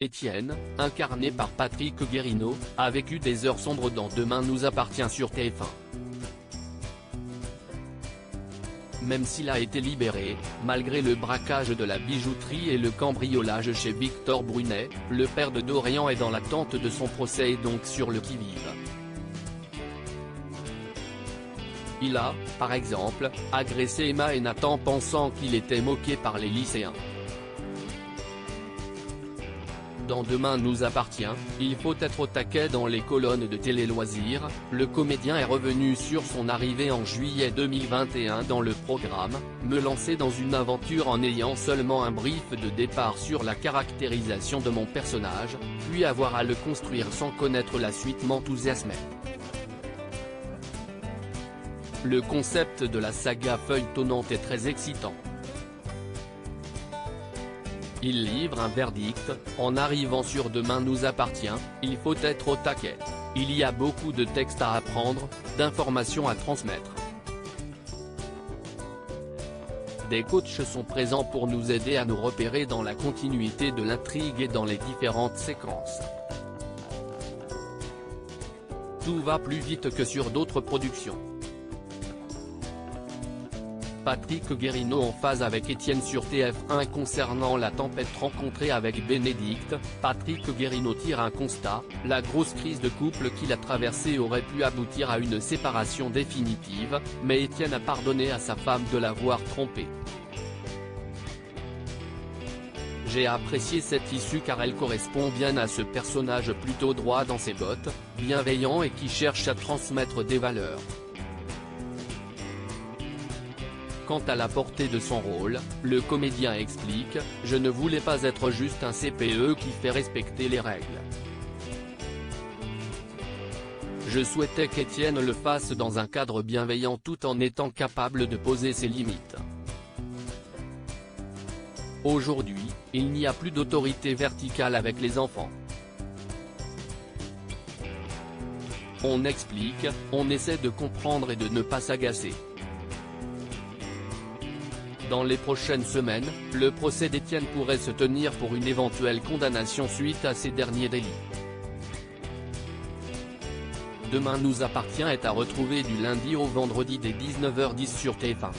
Étienne, incarné par Patrick Guérino, a vécu des heures sombres dans Demain nous appartient sur TF1. Même s'il a été libéré, malgré le braquage de la bijouterie et le cambriolage chez Victor Brunet, le père de Dorian est dans l'attente de son procès et donc sur le qui-vive. Il a, par exemple, agressé Emma et Nathan pensant qu'il était moqué par les lycéens. Dans Demain nous appartient, il faut être au taquet dans les colonnes de Télé Loisirs. Le comédien est revenu sur son arrivée en juillet 2021 dans le programme, me lancer dans une aventure en ayant seulement un brief de départ sur la caractérisation de mon personnage, puis avoir à le construire sans connaître la suite m'enthousiasmait. Le concept de la saga feuilletonnante est très excitant. Il livre un verdict, en arrivant sur Demain nous appartient, il faut être au taquet. Il y a beaucoup de textes à apprendre, d'informations à transmettre. Des coachs sont présents pour nous aider à nous repérer dans la continuité de l'intrigue et dans les différentes séquences. Tout va plus vite que sur d'autres productions. Patrick Guérino en phase avec Étienne sur TF1 concernant la tempête rencontrée avec Bénédicte. Patrick Guérino tire un constat, la grosse crise de couple qu'il a traversée aurait pu aboutir à une séparation définitive, mais Étienne a pardonné à sa femme de l'avoir trompé. J'ai apprécié cette issue car elle correspond bien à ce personnage plutôt droit dans ses bottes, bienveillant et qui cherche à transmettre des valeurs. Quant à la portée de son rôle, le comédien explique « Je ne voulais pas être juste un CPE qui fait respecter les règles. Je souhaitais qu'Étienne le fasse dans un cadre bienveillant tout en étant capable de poser ses limites. Aujourd'hui, il n'y a plus d'autorité verticale avec les enfants. On explique, on essaie de comprendre et de ne pas s'agacer. » Dans les prochaines semaines, le procès d'Étienne pourrait se tenir pour une éventuelle condamnation suite à ces derniers délits. Demain nous appartient est à retrouver du lundi au vendredi dès 19h10 sur TF1.